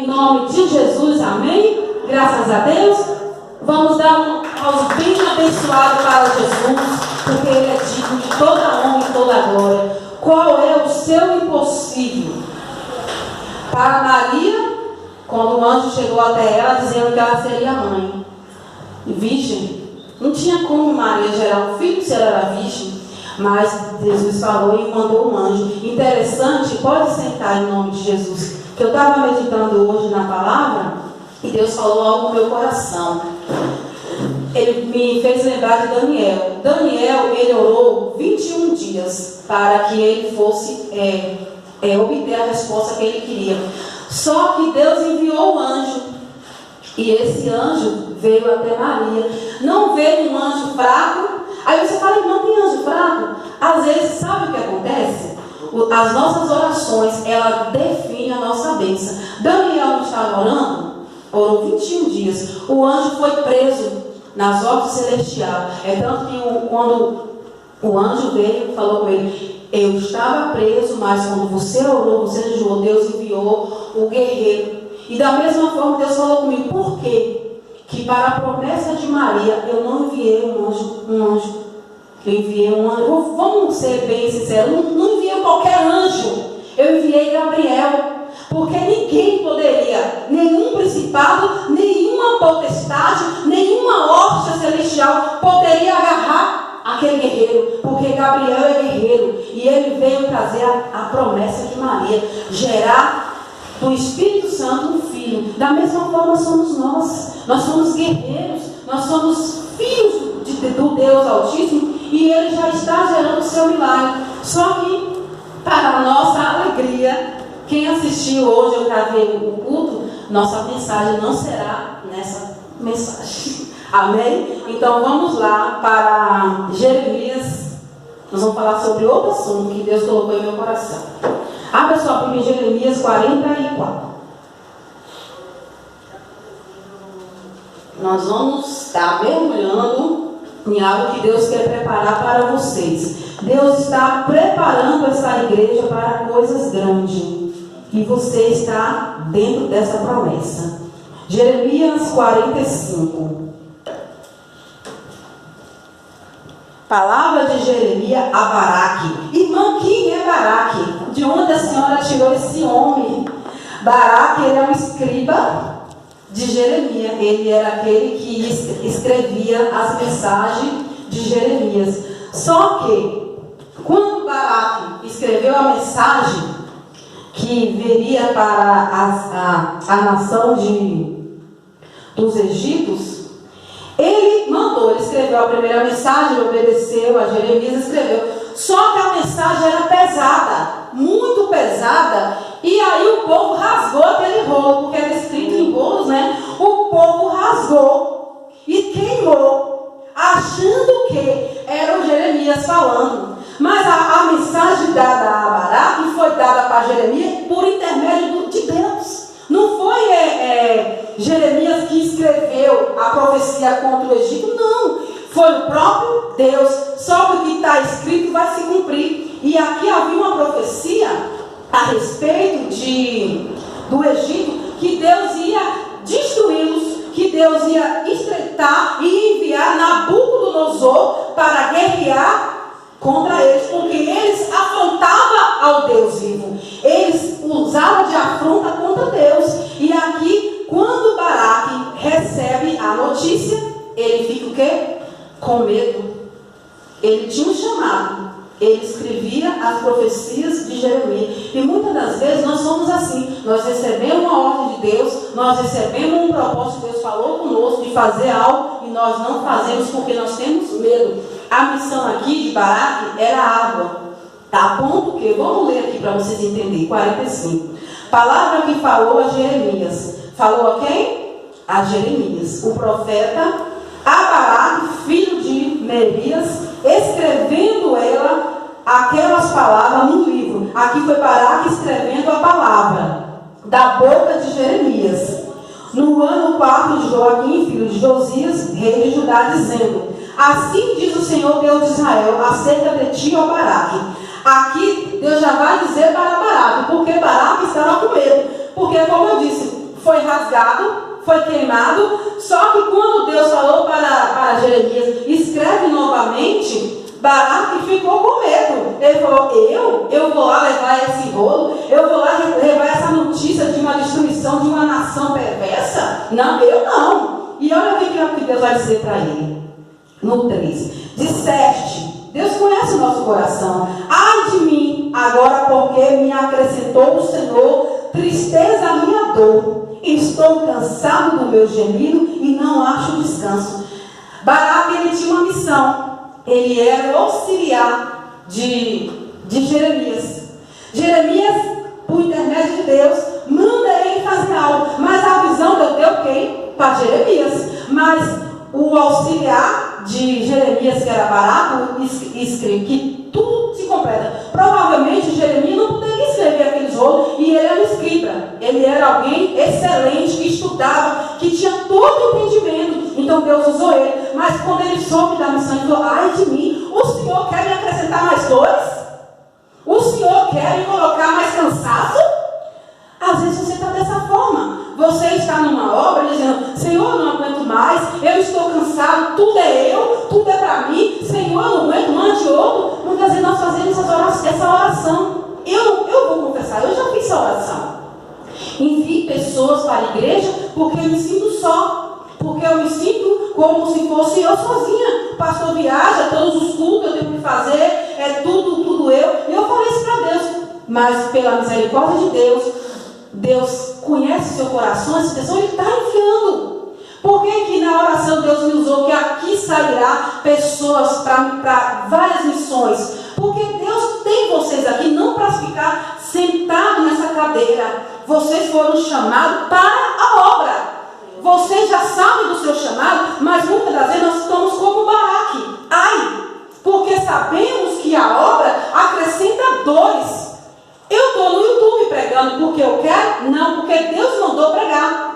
Em nome de Jesus, amém? Graças a Deus. Vamos dar um aplauso bem abençoado para Jesus, porque Ele é digno de toda a honra e toda a glória. Qual é o seu impossível? Para Maria, quando o anjo chegou até ela, dizendo que ela seria mãe. Virgem. Não tinha como Maria gerar um filho se ela era virgem. Mas Jesus falou e mandou um anjo. Interessante, pode sentar em nome de Jesus. Que eu estava meditando hoje na palavra e Deus falou algo no meu coração. Ele me fez lembrar de Daniel. Daniel, ele orou 21 dias para que ele fosse obter a resposta que ele queria. Só que Deus enviou o anjo. E esse anjo veio até Maria. Não veio um anjo fraco. Aí você fala, não tem anjo fraco? Às vezes, sabe o que acontece? As nossas orações, ela define a nossa bênção. Daniel não estava orando? Orou 21 dias. O anjo foi preso nas ordens celestiais. É tanto que quando o anjo veio, falou com ele, eu estava preso, mas quando você orou, você jejuou, Deus enviou o guerreiro. E da mesma forma Deus falou comigo, por quê? Que para a promessa de Maria, eu não enviei um anjo. Eu enviei um anjo. Vamos ser bem sinceros, não enviei qualquer anjo. Eu enviei Gabriel. Porque ninguém poderia, nenhum principado, nenhuma potestade, nenhuma hóstia celestial poderia agarrar aquele guerreiro. Porque Gabriel é guerreiro. E ele veio trazer a promessa de Maria. Gerar do Espírito Santo um filho. Da mesma forma somos nós. Nós somos guerreiros. Nós somos filhos do Deus Altíssimo. E Ele já está gerando o seu milagre. Só que, para a nossa alegria, quem assistiu hoje, eu gravei o culto, nossa mensagem não será nessa mensagem. Amém? Então vamos lá para Jeremias. Nós vamos falar sobre outro assunto que Deus colocou em meu coração. Abra sua Bíblia em Jeremias 44. Nós vamos estar mergulhando em algo que Deus quer preparar para vocês. Deus está preparando essa igreja para coisas grandes. E você está dentro dessa promessa. Jeremias 45. Palavra de Jeremias a Baraque. Irmã, quem é Baraque? De onde a senhora tirou esse homem? Baraque, ele é um escriba de Jeremias. Ele era aquele que escrevia as mensagens de Jeremias. Só que, quando Baraque escreveu a mensagem que viria para a nação dos egípcios, ele escreveu a primeira mensagem, ele obedeceu a Jeremias, escreveu. Só que a mensagem era pesada, muito pesada, e aí o povo rasgou aquele rolo, porque era escrito em rolos, né? O povo rasgou e queimou, achando que era o Jeremias falando. Mas a mensagem dada a Baraque foi dada para Jeremias por intermédio de Deus. Não foi Jeremias que escreveu a profecia contra o Egito, não. Foi o próprio Deus. Só que o que está escrito vai se cumprir. E aqui havia uma profecia a respeito do Egito, que Deus ia destruí-los, que Deus ia estreitar e enviar Nabucodonosor para guerrear contra eles, porque eles afrontavam ao Deus vivo. Eles usavam de afronta contra Deus. E aqui, quando Baraque recebe a notícia, ele fica o quê? Com medo. Ele tinha um chamado. Ele escrevia as profecias de Jeremias. E muitas das vezes nós somos assim. Nós recebemos uma ordem de Deus, nós recebemos um propósito, Deus falou conosco de fazer algo, e nós não fazemos porque nós temos medo. A missão aqui de Baraque era água. Tá? Ponto que, vamos ler aqui para vocês entenderem. 45. Palavra que falou a Jeremias. Falou a quem? A Jeremias, o profeta, a Baraque, filho de Nerias, escrevendo aquelas palavras no livro. Aqui foi Baraque escrevendo a palavra da boca de Jeremias. No ano 4 de Joaquim, filho de Josias, rei de Judá, dizendo: assim diz o Senhor Deus de Israel acerca de ti, ó Baraque. Aqui Deus já vai dizer para Baraque, porque Baraque estava com medo. Porque, como eu disse, rasgado, foi queimado. Só que quando Deus falou para Jeremias, escreve novamente, Baraque ficou com medo. Ele falou, eu vou lá levar esse rolo, eu vou lá levar essa notícia de uma destruição de uma nação perversa? Não, eu não. E olha o que Deus vai dizer para ele. No 3. Disseste, Deus conhece o nosso coração. Ai de mim, agora porque me acrescentou o Senhor tristeza à minha dor. Estou cansado do meu gemido e não acho descanso. Baraque, ele tinha uma missão. Ele era o auxiliar de Jeremias. Jeremias, por intermédio de Deus, manda ele fazer algo. Mas a visão deu quem? Para Jeremias. Mas o auxiliar de Jeremias, que era Baraque, escreve que tudo se completa. Provavelmente Jeremias não poderia escrever aqueles rolos, e ele era um escriba. Ele era alguém excelente, que estudava, que tinha todo o entendimento. Então Deus usou ele. Mas quando ele soube da missão, ele falou, ai de mim, o Senhor quer me acrescentar mais dores? O Senhor quer me colocar mais cansaço? Às vezes você está dessa forma. Você está numa obra dizendo, Senhor, eu não aguento mais, eu estou cansado, tudo é para mim, Senhor, eu não aguento, mande outro. Muitas vezes nós fazemos essa oração. Eu vou confessar, eu já fiz essa oração. Envie pessoas para a igreja porque eu me sinto só. Porque eu me sinto como se fosse eu sozinha. O pastor viaja, todos os cultos eu tenho que fazer, é tudo eu. E eu falei isso para Deus. Mas pela misericórdia de Deus, Deus conhece seu coração, essa pessoa ele está enfiando. Por que na oração Deus me usou que aqui sairá pessoas para várias missões? Porque Deus tem vocês aqui não para ficar sentado nessa cadeira. Vocês foram chamados para a obra. Vocês já sabem do seu chamado, mas muitas das vezes nós estamos como Baraque. Ai, porque sabemos que a obra acrescenta dores. Eu estou no YouTube pregando porque eu quero? Não, porque Deus mandou pregar.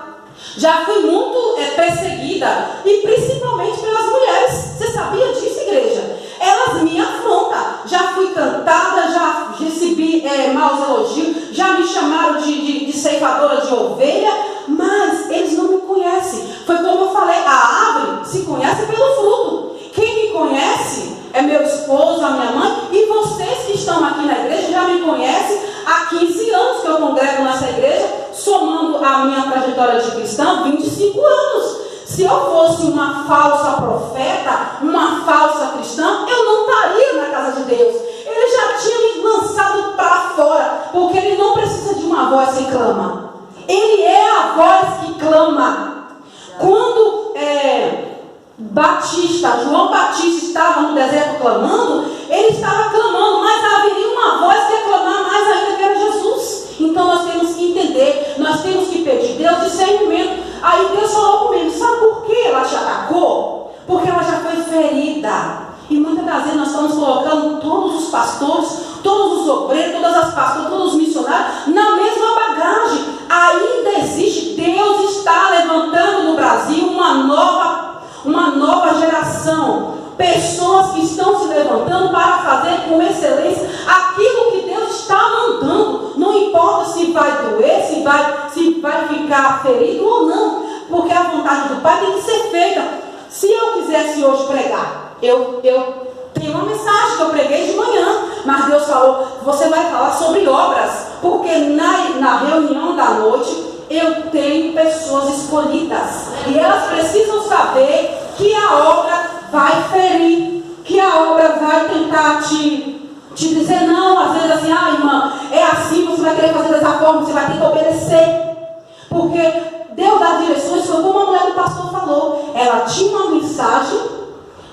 Já fui muito perseguida, e principalmente pelas mulheres. Você sabia disso, igreja? Elas me afrontam. Já fui cantada, já recebi maus elogios, já me chamaram de ceifadora de ovelha, mas eles não me conhecem. Foi como eu falei, a árvore se conhece pelo fruto. Quem me conhece é meu esposo, a minha mãe, e vocês que estão aqui na igreja já me conhecem há 15 anos que eu congrego nessa igreja, somando a minha trajetória de cristã, 25 anos. Se eu fosse uma falsa profeta, uma falsa cristã, eu não estaria na casa de Deus. Ele já tinha me lançado para fora, porque ele não precisa de uma voz que clama. Ele é a voz que clama. Quando João Batista estava no deserto clamando, ele estava clamando, mas haveria uma voz que ia clamar mais ainda, que era Jesus. Então nós temos que entender, nós temos que pedir Deus discernimento. Aí Deus falou comigo, sabe por que ela te atacou? Porque ela já foi ferida. E muitas das vezes nós estamos colocando todos os pastores, todos os obreiros, todas as pastoras, todos os missionários na mesma bagagem. Ainda existe, Deus está levantando no Brasil uma nova geração. Pessoas que estão se levantando para fazer com excelência aquilo que Deus está mandando. Não importa se vai doer, se vai ficar ferido ou não, porque a vontade do Pai tem que ser feita. Se eu quisesse hoje pregar, eu tenho uma mensagem que eu preguei de manhã, mas Deus falou, você vai falar sobre obras, porque na reunião da noite eu tenho pessoas escolhidas, e elas precisam saber que a obra vai ferir, que a obra vai tentar te dizer não, às vezes assim, irmã, é assim, você vai querer fazer dessa forma, você vai ter que obedecer, porque Deus dá direções. Foi como a mulher do pastor falou, ela tinha uma mensagem,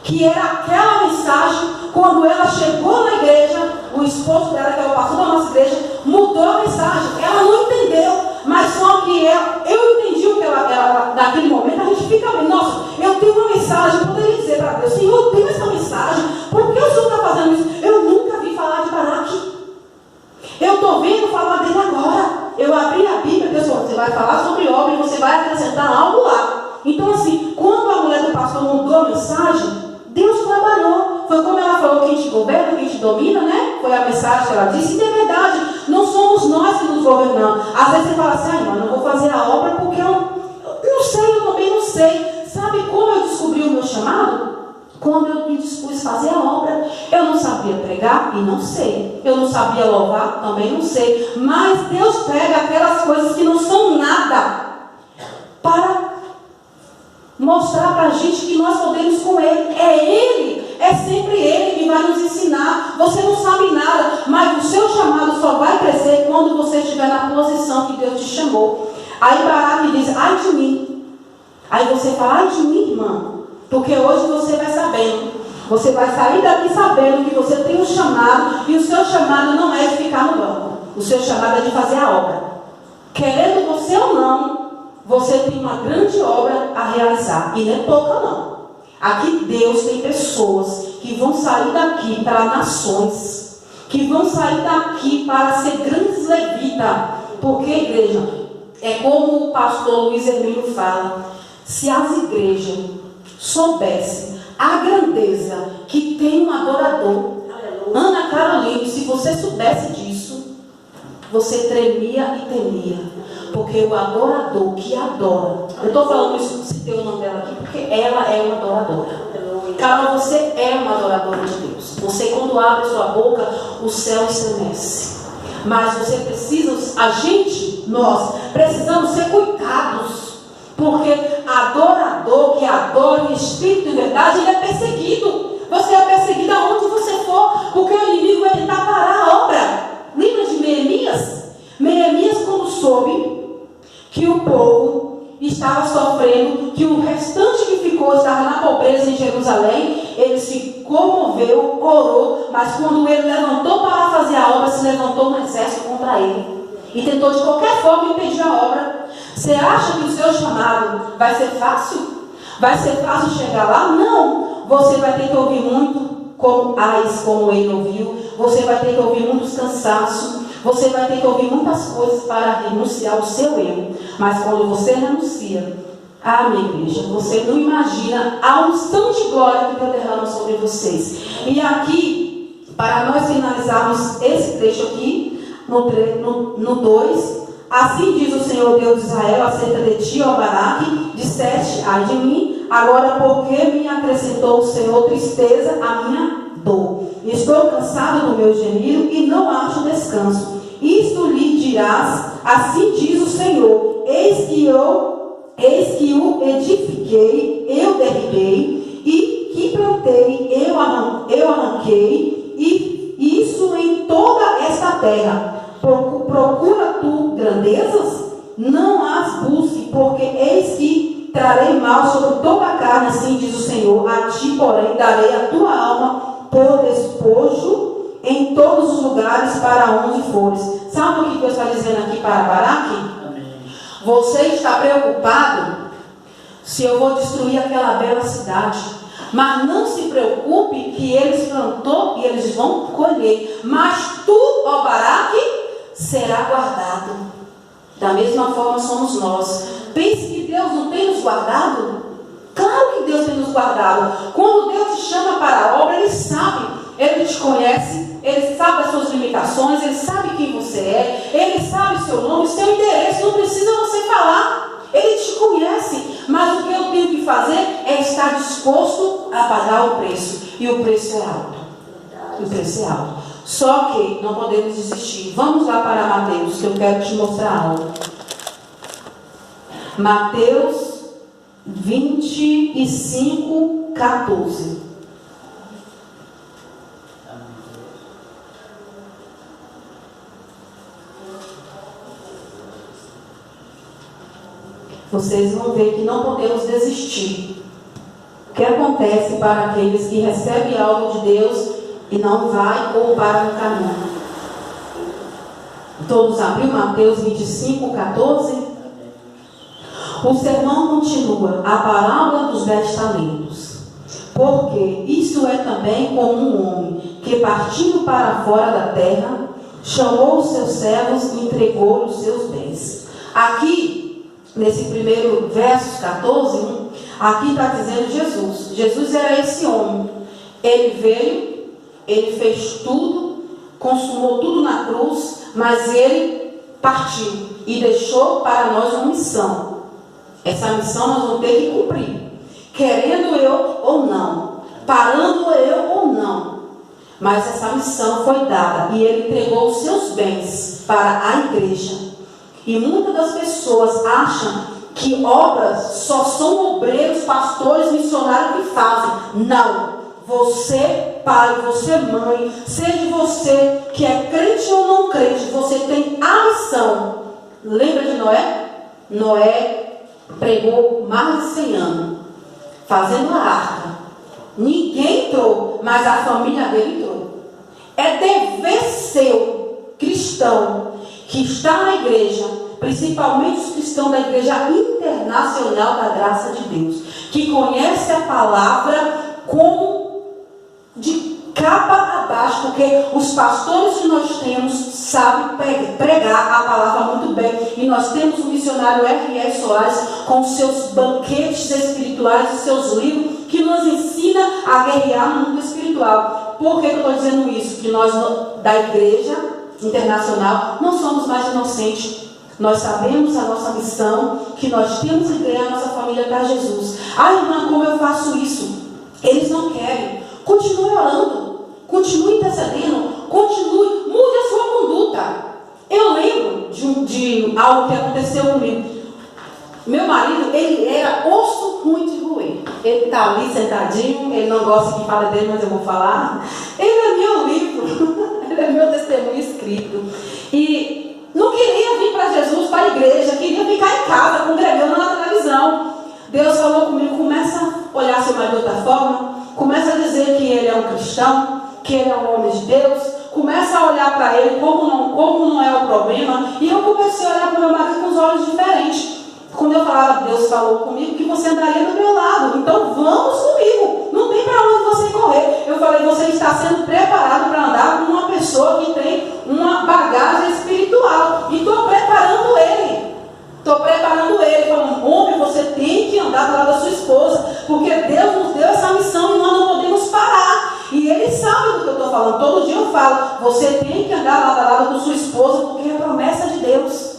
que era aquela mensagem. Quando ela chegou na igreja, o esposo dela, que é o pastor da nossa igreja, mudou a mensagem. Ela não entendeu, mas só que eu entendi o que ela naquele momento. A gente fica bem, nossa, eu tenho uma mensagem, eu poderia dizer para Deus, Senhor, eu tenho essa mensagem, por que o Senhor está fazendo isso? Eu nunca vi falar de Baraque, eu estou vendo falar dele agora. Eu abri a Bíblia, Deus falou, você vai falar sobre obra e você vai acrescentar algo lá. Então assim, quando a mulher do pastor mudou a mensagem, Deus trabalhou. Foi como ela falou, quem te governa, quem te domina, né? Foi a mensagem que ela disse. E é verdade, não somos nós que nos governamos. Às vezes você fala assim, irmã, não vou fazer a obra porque eu sei. Sabe como eu descobri o meu chamado? Quando eu me dispus a fazer a obra. Eu não sabia pregar e não sei. Eu não sabia louvar, também não sei. Mas Deus pega aquelas coisas que não são nada para mostrar para a gente que nós podemos com Ele. É sempre Ele que vai nos ensinar. Você não sabe nada, mas o seu chamado só vai crescer quando você estiver na posição que Deus te chamou. Aí Baraque diz, ai de mim. Aí você fala, ai de mim, irmã. Porque hoje você vai sabendo. Você vai sair daqui sabendo que você tem um chamado. E o seu chamado não é de ficar no banco. O seu chamado é de fazer a obra. Querendo você ou não, você tem uma grande obra a realizar. E não é pouca não. Aqui Deus tem pessoas que vão sair daqui para nações. Que vão sair daqui para ser grandes levitas. Porque, igreja, é como o pastor Luiz Emílio fala. Se as igrejas soubessem a grandeza que tem um adorador. Ana Carolina, se você soubesse disso, você tremia e temia. Porque o adorador que adora, eu estou falando isso, citei o nome dela aqui, porque ela é uma adoradora. Carol, você é uma adoradora de Deus. Você, quando abre sua boca, o céu estremece. Mas você precisa, nós precisamos ser cuidados. Porque adorador que adora em espírito e verdade, ele é perseguido. Você é perseguido aonde você for. Porque o inimigo vai tentar parar a obra. Lembra de Neemias? Neemias, quando soube que o povo estava sofrendo, que o restante que ficou estava na pobreza em Jerusalém, ele se comoveu, orou, mas quando ele levantou para fazer a obra, se levantou um exército contra ele. E tentou de qualquer forma impedir a obra. Você acha que o seu chamado vai ser fácil? Vai ser fácil chegar lá? Não! Você vai ter que ouvir muito, como ele ouviu. Você vai ter que ouvir muitos cansaços. Você vai ter que ouvir muitas coisas para renunciar ao seu eu. Mas quando você renuncia, minha igreja, você não imagina a unção de glória que Deus derrama sobre vocês. E aqui, para nós finalizarmos esse trecho aqui, no 2, assim diz o Senhor Deus de Israel acerca de ti, ó Baraque, disseste, ai de mim, agora porque me acrescentou o Senhor tristeza a minha dor. Estou cansado do meu gemido e não acho descanso. Isto lhe dirás, assim diz o Senhor, eis que o edifiquei, eu derribei, e que plantei, eu arranquei, e isso em toda esta terra. Procura tu grandezas? Não as busque, porque eis que trarei mal sobre toda a carne, assim diz o Senhor. A ti, porém, darei a tua alma por despojo em todos os lugares para onde fores. Sabe o que Deus está dizendo aqui para Baraque? Você está preocupado se eu vou destruir aquela bela cidade. Mas não se preocupe que eles plantou e eles vão colher. Mas tu, ó Baraque, será guardado. Da mesma forma somos nós. Pense que Deus não tem nos guardado? Claro que Deus tem nos guardado. Quando Deus te chama para a obra, Ele sabe. Ele te conhece, Ele sabe as suas limitações, Ele sabe quem você é, Ele sabe seu nome, seu endereço, não precisa você falar. Ele te conhece, mas o que eu tenho que fazer é estar disposto a pagar o preço. E o preço é alto. O preço é alto. Só que não podemos desistir. Vamos lá para Mateus, que eu quero te mostrar algo. Mateus 25, 14. Vocês vão ver que não podemos desistir. O que acontece para aqueles que recebem algo de Deus e não vai ou para no caminho? Todos abriu Mateus 25, 14? O sermão continua, a parábola dos 10 talentos. Porque isso é também como um homem que, partindo para fora da terra, chamou os seus servos e entregou-lhes os seus bens. Aqui, nesse primeiro verso 14, aqui está dizendo Jesus. Jesus era esse homem. Ele veio, ele fez tudo, consumou tudo na cruz, mas ele partiu e deixou para nós uma missão. Essa missão nós vamos ter que cumprir, querendo eu ou não, parando eu ou não. Mas essa missão foi dada e ele entregou os seus bens para a igreja. E muitas das pessoas acham que obras só são obreiros, pastores, missionários que fazem. Não. Você, pai, você, mãe, seja você que é crente ou não crente, você tem a missão. Lembra de Noé? Noé pregou mais de 100 anos, fazendo a arca. Ninguém entrou, mas a família dele entrou. É dever seu, cristão, que está na igreja, principalmente os cristãos da Igreja Internacional da Graça de Deus, que conhece a palavra como de capa a baixo, porque os pastores que nós temos sabem pregar a palavra muito bem, e nós temos o missionário R.R. Soares com seus banquetes espirituais e seus livros que nos ensina a guerrear no mundo espiritual. Por que eu estou dizendo isso? Que nós da Igreja Internacional não somos mais inocentes. Nós sabemos a nossa missão, que nós temos que ganhar a nossa família para Jesus. Ah, irmã, como eu faço isso? Eles não querem. Continue orando, continue intercedendo, continue, mude a sua conduta. Eu lembro de algo que aconteceu comigo. Meu marido, ele era osso ruim de roer. Ele está ali sentadinho, ele não gosta que fale dele, mas eu vou falar. Ele é meu livro, ele é meu testemunho escrito. E não queria vir para Jesus, para a igreja, queria ficar em casa, congregando na televisão. Deus falou comigo, começa a olhar seu marido de outra forma, começa a dizer que ele é um cristão, que ele é um homem de Deus, começa a olhar para ele como não é o problema. E eu comecei a olhar para o meu marido com os olhos diferentes. Quando eu falava, Deus falou comigo que você andaria do meu lado, então vamos comigo, não tem para onde você correr. Eu falei, você está sendo preparado para andar com uma pessoa que tem uma bagagem espiritual, e estou preparando ele. Falando, homem, você tem que andar do lado da sua esposa, porque Deus nos deu essa missão e nós não podemos parar. E ele sabe do que eu estou falando. Todo dia eu falo, você tem que andar lado a lado com sua esposa, porque é a promessa de Deus.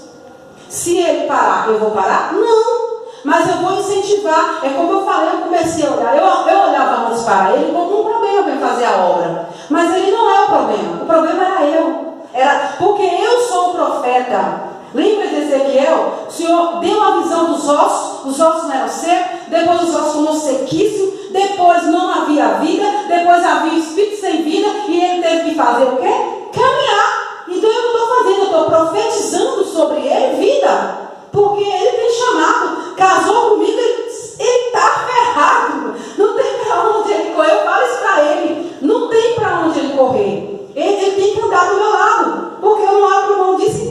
Se ele parar, eu vou parar? Não. Mas eu vou incentivar. É como eu falei, eu comecei a olhar. Eu olhava antes para ele como um problema para fazer a obra. Mas ele não é o problema. O problema era eu. Porque eu sou o profeta. Lembra de Ezequiel? O Senhor deu a visão dos ossos. Os ossos não eram secos. Depois os ossos foram sequíssimos. Depois não havia vida. Depois havia espírito sem vida. E ele teve que fazer o quê? Caminhar. Então eu não estou fazendo, eu estou profetizando sobre ele vida, porque ele tem chamado, casou comigo, ele está ferrado, não tem para onde ele correr. Eu falo isso para ele, não tem para onde ele correr, ele tem que andar do meu lado, porque eu não abro mão disso.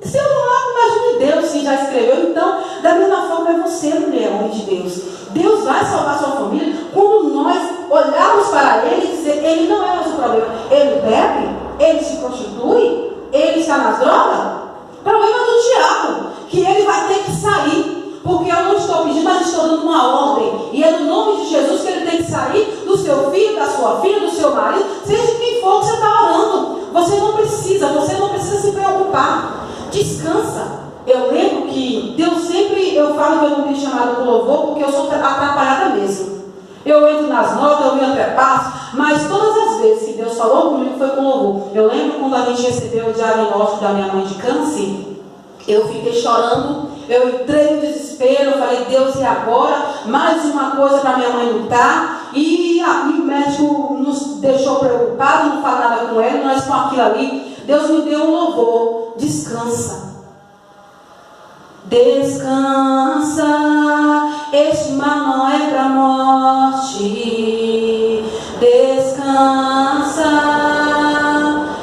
Se eu não abro, imagine Deus, se já escreveu. Então, da mesma forma é você, mulher, homem de Deus. Deus vai salvar sua família quando nós olharmos para ele e dizer, ele não é o nosso problema. Ele bebe, ele se prostitui, ele está nas drogas. Problema do diabo, que ele vai ter que sair, porque eu não estou pedindo, mas estou dando uma ordem, e é no nome de Jesus que ele tem que sair do seu filho, da sua filha, do seu marido, seja quem for que você está orando. Você não precisa se preocupar. Descansa. Eu lembro que Deus sempre, eu falo que eu não tenho chamado para o louvor, porque eu sou atrapalhada mesmo. Eu entro nas notas, eu me antrepasso, mas todas as vezes que Deus falou comigo foi com louvor. Eu lembro quando a gente recebeu o diagnóstico da minha mãe de câncer, eu fiquei chorando, eu entrei no desespero, eu falei, Deus, e agora? Mais uma coisa para minha mãe lutar. E o médico nos deixou preocupados, não falava nada com ele, nós com aquilo ali. Deus me deu um louvor, descansa. Descansa, este mal não é para morte. Descansa.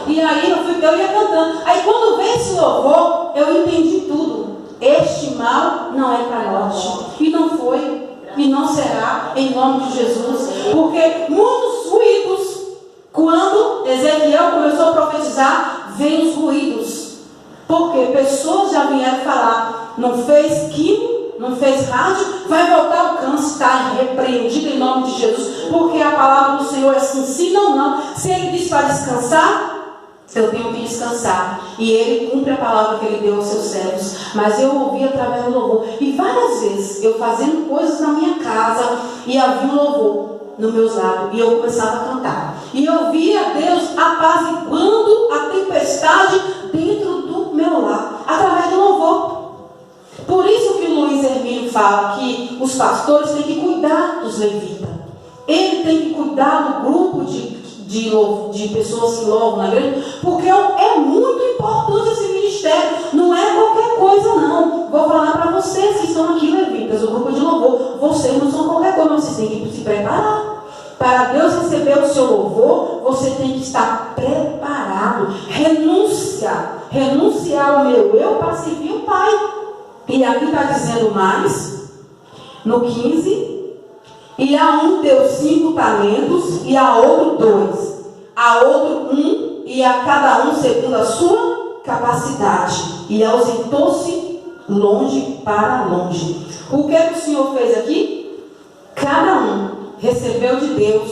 E aí eu ia cantando. Aí quando veio esse louvor, eu entendi tudo. Este mal não é para morte. E não foi, e não será, em nome de Jesus. Porque muitos ruídos, quando Ezequiel começou a profetizar, veio os ruídos. Porque pessoas já vieram falar, não fez quimio, não fez rádio, vai voltar o câncer, está repreendido em nome de Jesus, porque a palavra do Senhor é assim, sim ou não. Se ele diz para descansar, eu tenho que descansar. E Ele cumpre a palavra que Ele deu aos seus servos. Mas eu ouvi através do louvor. E várias vezes, eu fazendo coisas na minha casa, e havia um louvor nos meus lábios, e eu começava a cantar. E eu via Deus apaziguando a tempestade dentro do meu lar, através do louvor. Por isso que o Luiz Hermínio fala que os pastores têm que cuidar dos levitas. Ele tem que cuidar do grupo de pessoas que louvam na igreja, porque é muito importante esse ministério. Não é qualquer coisa, não. Vou falar para vocês que estão aqui, levitas, o grupo de louvor. Vocês não são qualquer coisa, mas vocês têm que se preparar. Para Deus receber o seu louvor, você tem que estar preparado. Renunciar ao meu eu para servir o Pai. E aqui está dizendo mais, no 15... E a um deu 5 talentos, e a outro 2, a outro 1, e a cada um segundo a sua capacidade. E ausentou-se longe para longe. O que o Senhor fez aqui? Cada um recebeu de Deus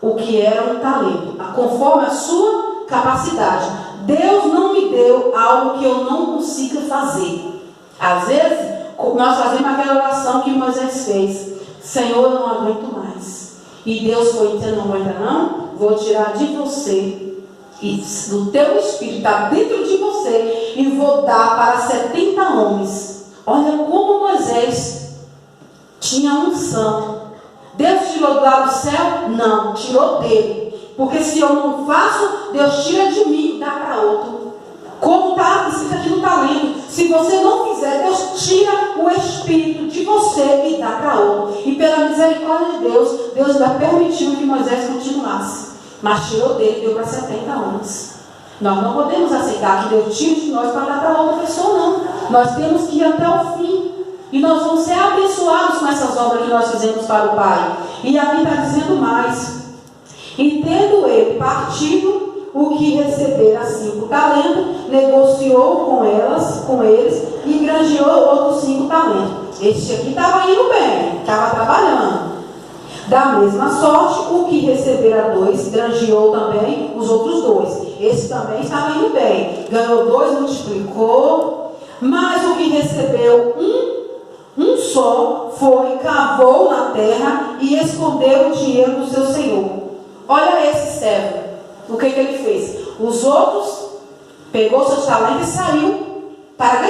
o que era um talento, conforme a sua capacidade. Deus não me deu algo que eu não consiga fazer. Às vezes, nós fazemos aquela oração que Moisés fez. Senhor, eu não aguento mais. E Deus foi dizendo, não aguenta não? Vou tirar de você, e do teu espírito, está dentro de você, e vou dar para 70 homens. Olha como Moisés tinha unção. Deus tirou do lado do céu? Não, tirou dele. Porque se eu não faço, Deus tira de mim e dá para outro. Como está escrito aqui no talento. Se você não fizer, Deus tira o espírito de você e dá para outro. E pela misericórdia de Deus, Deus vai permitir que Moisés continuasse. Mas tirou dele e deu para 70 homens. Nós não podemos aceitar que Deus tire de nós para dar para outra pessoa, não. Nós temos que ir até o fim. E nós vamos ser abençoados com essas obras que nós fizemos para o Pai. E aqui está dizendo mais. E tendo ele partido o que recebera 5 talentos, negociou com eles e granjeou outros 5 talentos. Este aqui estava indo bem, estava trabalhando. Da mesma sorte, o que recebera 2, granjeou também os outros 2. Esse também estava indo bem, ganhou 2, multiplicou. Mas o que recebeu um só, foi, cavou na terra e escondeu o dinheiro do seu senhor. Olha esse servo. O que ele fez? Os outros pegou seus talentos e saiu para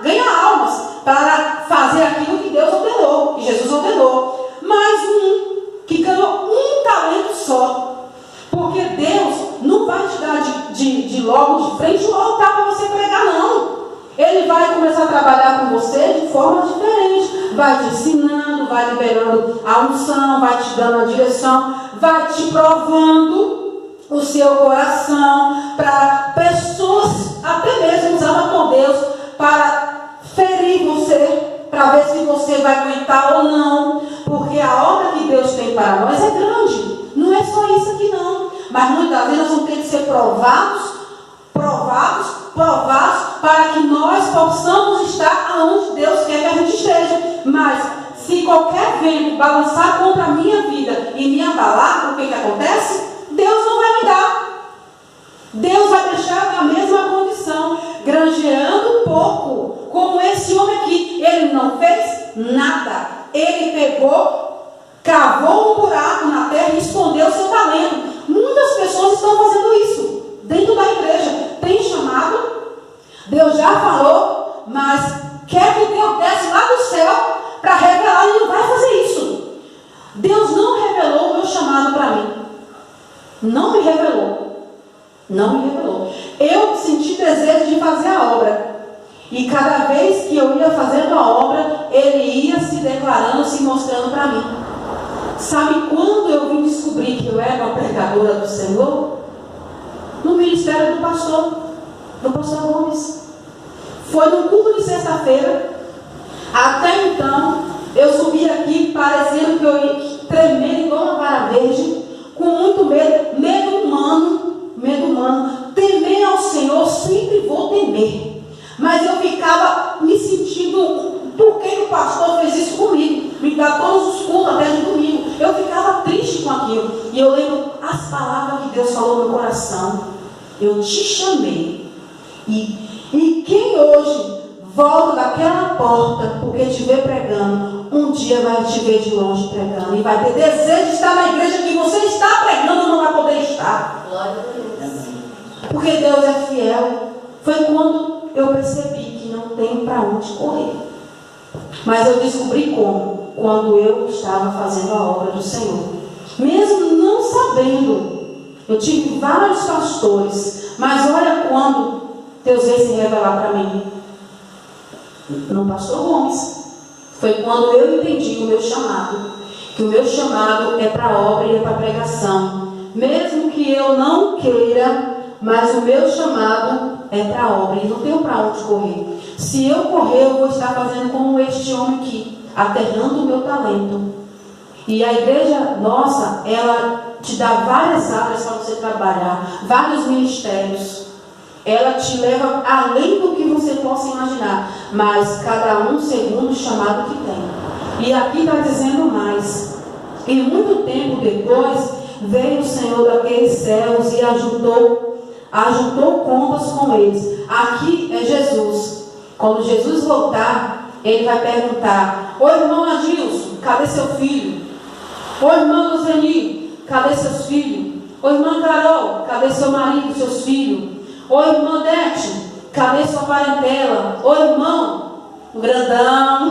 ganhar almas, para fazer aquilo que Deus ordenou, que Jesus ordenou. Mas um que ganhou um talento só, porque Deus não vai te dar de logo de frente um altar para você pregar, não. Ele vai começar a trabalhar com você de forma diferente, vai te ensinando, vai liberando a unção, vai te dando a direção, vai te provando o seu coração, para pessoas até mesmo usadas por Deus para ferir você, para ver se você vai aguentar ou não, porque a obra que Deus tem para nós é grande. Não é só isso aqui não, mas muitas vezes nós vamos ter que ser provados, para que nós possamos estar aonde Deus quer que a gente esteja. Mas se qualquer vento balançar contra a minha vida e me abalar, o que acontece? Deus não vai me dar. Deus vai deixar na mesma condição, granjeando pouco, como esse homem aqui. Ele não fez nada. Ele pegou, cavou um buraco na terra e escondeu o seu talento. Muitas pessoas estão fazendo isso dentro da igreja. Tem chamado, Deus já falou, mas quer que Deus desce lá do céu para revelar. Ele não vai fazer isso. Deus não revelou o meu chamado para mim. Não me revelou. Eu senti desejo de fazer a obra. E cada vez que eu ia fazendo a obra, ele ia se declarando, se mostrando para mim. Sabe quando eu vim descobrir que eu era uma pregadora do Senhor? No ministério do pastor Gomes. Foi no culto de sexta-feira. Até então, eu subi aqui parecendo que eu ia tremer igual uma vara verde, com muito medo humano. Temer ao Senhor, sempre vou temer. Mas eu ficava me sentindo, por que o pastor fez isso comigo? Me dá todos os cultos até de domingo. Eu ficava triste com aquilo. E eu lembro as palavras que Deus falou no meu coração. eu te chamei. E quem hoje volta daquela porta porque te vê pregando, um dia vai te ver de longe pregando e vai ter desejo de estar na igreja que você está pregando, não vai poder estar. Glória a Deus. Porque Deus é fiel. Foi quando eu percebi que não tenho para onde correr. Mas eu descobri como? Quando eu estava fazendo a obra do Senhor. Mesmo não sabendo, eu tive vários pastores, mas olha quando Deus veio se revelar para mim. No pastor Gomes. Foi quando eu entendi o meu chamado. Que o meu chamado é para a obra e é para a pregação. Mesmo que eu não queira, mas o meu chamado é para a obra. E não tenho para onde correr. Se eu correr, eu vou estar fazendo como este homem aqui, aterrando o meu talento. E a igreja nossa, ela te dá várias áreas para você trabalhar, vários ministérios. Ela te leva além do que você possa imaginar, mas cada um segundo o chamado que tem. E aqui está dizendo mais. E muito tempo depois, veio o Senhor daqueles céus e ajuntou contas com eles. Aqui é Jesus. Quando Jesus voltar, ele vai perguntar: ô irmão Adilson, cadê seu filho? Ô irmã Luzeni, cadê seus filhos? Ô irmã Carol, cadê seu marido, seus filhos? Ô irmã Dete, cadê sua parentela? Ô irmão, o grandão,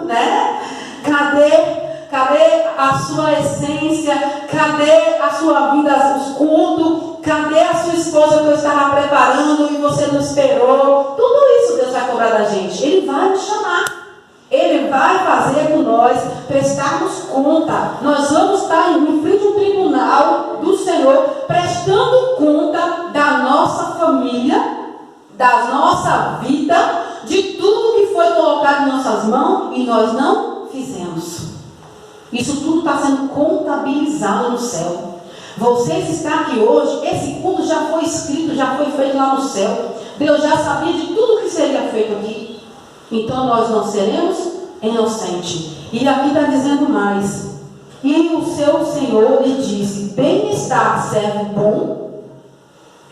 né? Cadê a sua essência? Cadê a sua vida, os cultos? Cadê a sua esposa que eu estava preparando e você não esperou? Tudo isso Deus vai cobrar da gente. Ele vai nos chamar. Ele vai fazer com nós prestarmos conta. Nós vamos estar em frente a um tribunal do Senhor, prestando conta da nossa família, da nossa vida, de tudo que foi colocado em nossas mãos e nós não fizemos. Isso tudo está sendo contabilizado no céu. Vocês estão aqui hoje, esse culto já foi escrito, já foi feito lá no céu. Deus já sabia de tudo que seria feito aqui. Então nós não seremos inocentes. E aqui está dizendo mais. E o seu Senhor lhe disse: bem está, servo bom.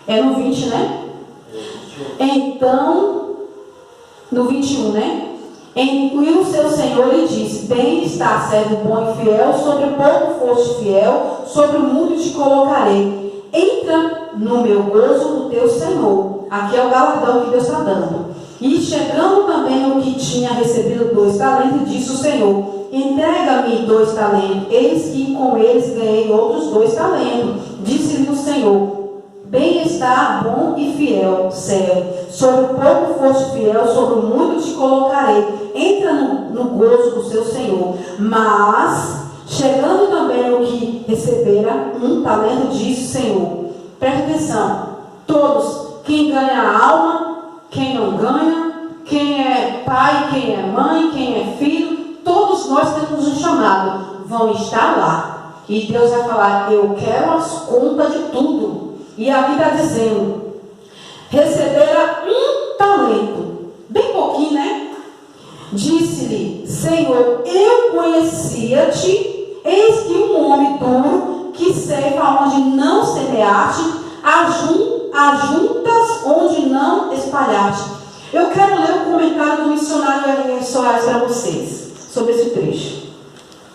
É no 20, né? Então, no 21, né? E o seu Senhor lhe disse: bem está, servo bom e fiel, sobre o pouco foste fiel, sobre o muito te colocarei. Entra no meu gozo do teu Senhor. Aqui é o galardão que Deus está dando. E chegando também o que tinha recebido 2 talentos, disse o Senhor: entrega-me 2 talentos, eis que com eles ganhei outros 2 talentos. Disse-lhe o Senhor: bem está, bom e fiel servo, sobre o pouco foste fiel, sobre o muito te colocarei. Entra no gozo do seu Senhor. Mas, chegando também o que recebera 1 talento, disse o Senhor: presta atenção, todos, quem ganha a alma, quem não ganha, quem é pai, quem é mãe, quem é filho, todos nós temos um chamado, vão estar lá. E Deus vai falar: eu quero as contas de tudo. E aqui está dizendo: recebera 1 talento, bem pouquinho, né? Disse-lhe: Senhor, eu conhecia-te, eis que um homem duro, que ceifa onde não semeaste, ajuntas onde não espalhaste. Eu quero ler o comentário do missionário R.R. Soares para vocês, sobre esse trecho.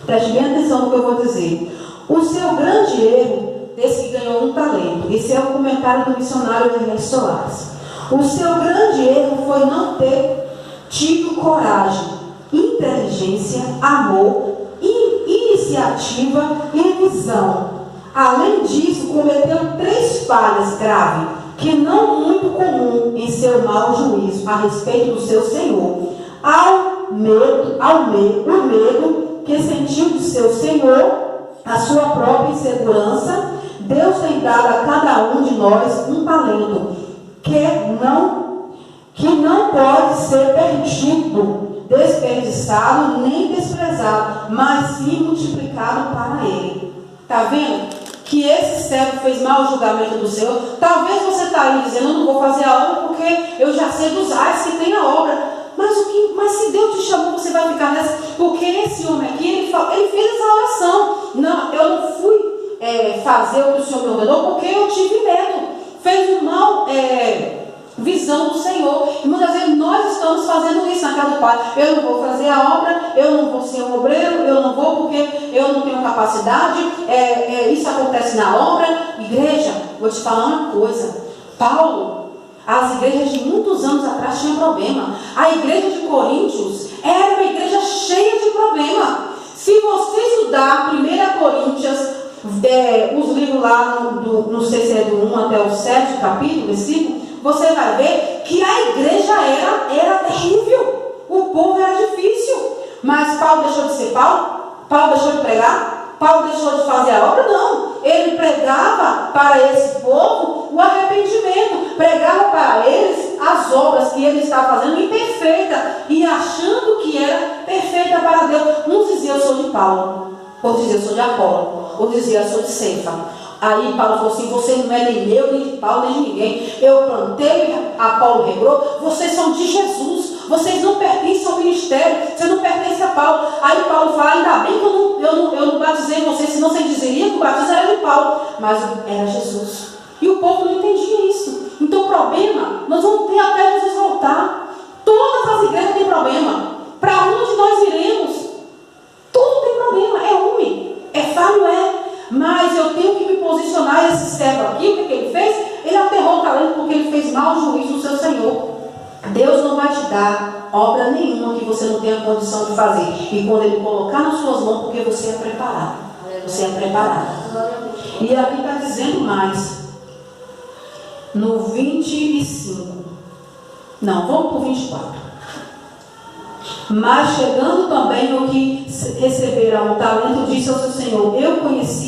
Preste bem atenção no que eu vou dizer. O seu grande erro, desse que ganhou 1 talento, esse é o comentário do missionário R.R. Soares. O seu grande erro foi não ter tido coragem, inteligência, amor, iniciativa e visão. Além disso, cometeu 3 falhas graves, que não muito comum em seu mau juízo a respeito do seu Senhor. O medo que sentiu de seu Senhor, a sua própria insegurança. Deus tem dado a cada um de nós um talento que não pode ser perdido, desperdiçado nem desprezado, mas sim multiplicado para ele. Está vendo? Que esse servo fez mau julgamento do Senhor. Talvez você está aí dizendo: eu não vou fazer a obra porque eu já sei dos ais que tem a obra. Mas se Deus te chamou, você vai ficar nessa. Porque esse homem aqui, ele fez essa oração. Não, eu não fui fazer o que o Senhor me ordenou porque eu tive medo. fez uma visão do Senhor. E muitas vezes nós estamos fazendo isso na casa do Pai. Eu não vou fazer a obra, eu não vou ser um obreiro, eu não vou porque eu não tenho capacidade. Isso acontece na obra. Igreja, vou te falar uma coisa. Paulo, as igrejas de muitos anos atrás tinham problema. A igreja de Coríntios era uma igreja cheia de problema. Se você estudar 1 Coríntios, os livros lá, não sei se é do 1 até o 7 capítulo, versículo, você vai ver que a igreja era terrível. O povo era difícil. Mas Paulo deixou de ser Paulo? Paulo deixou de pregar? Paulo deixou de fazer a obra? Não. Ele pregava para esse povo o arrependimento. Pregava para eles as obras que ele estava fazendo imperfeita. E achando que era perfeita para Deus. Uns diziam, eu sou de Paulo. Outros diziam, eu sou de Apolo. Outros diziam, eu sou de Cefa. Aí Paulo falou assim, você não é nem meu, nem de Paulo, nem de ninguém. Eu plantei, Apolo regou. Vocês são de Jesus. Vocês não pertencem ao ministério. Vocês não pertencem a Paulo. Aí Paulo fala, ainda bem que eu não batizei vocês, senão você dizeria que o batismo era de Paulo. Mas era Jesus. E o povo não entendia isso. Então o problema, nós vamos ter até Jesus voltar. Todas as igrejas têm problema. Para onde nós iremos? Tudo tem problema. É ruim. É falho, mas eu tenho que me posicionar. Esse servo aqui, o que ele fez? Ele aterrou o talento porque ele fez mau juízo no seu Senhor. Deus não vai te dar obra nenhuma que você não tenha condição de fazer. E quando ele colocar nas suas mãos, porque você é preparado. Você é preparado. E aqui está dizendo mais. No 25. Não, vamos para o 24. Mas chegando também o que receberá um talento, disse ao seu Senhor, eu conheci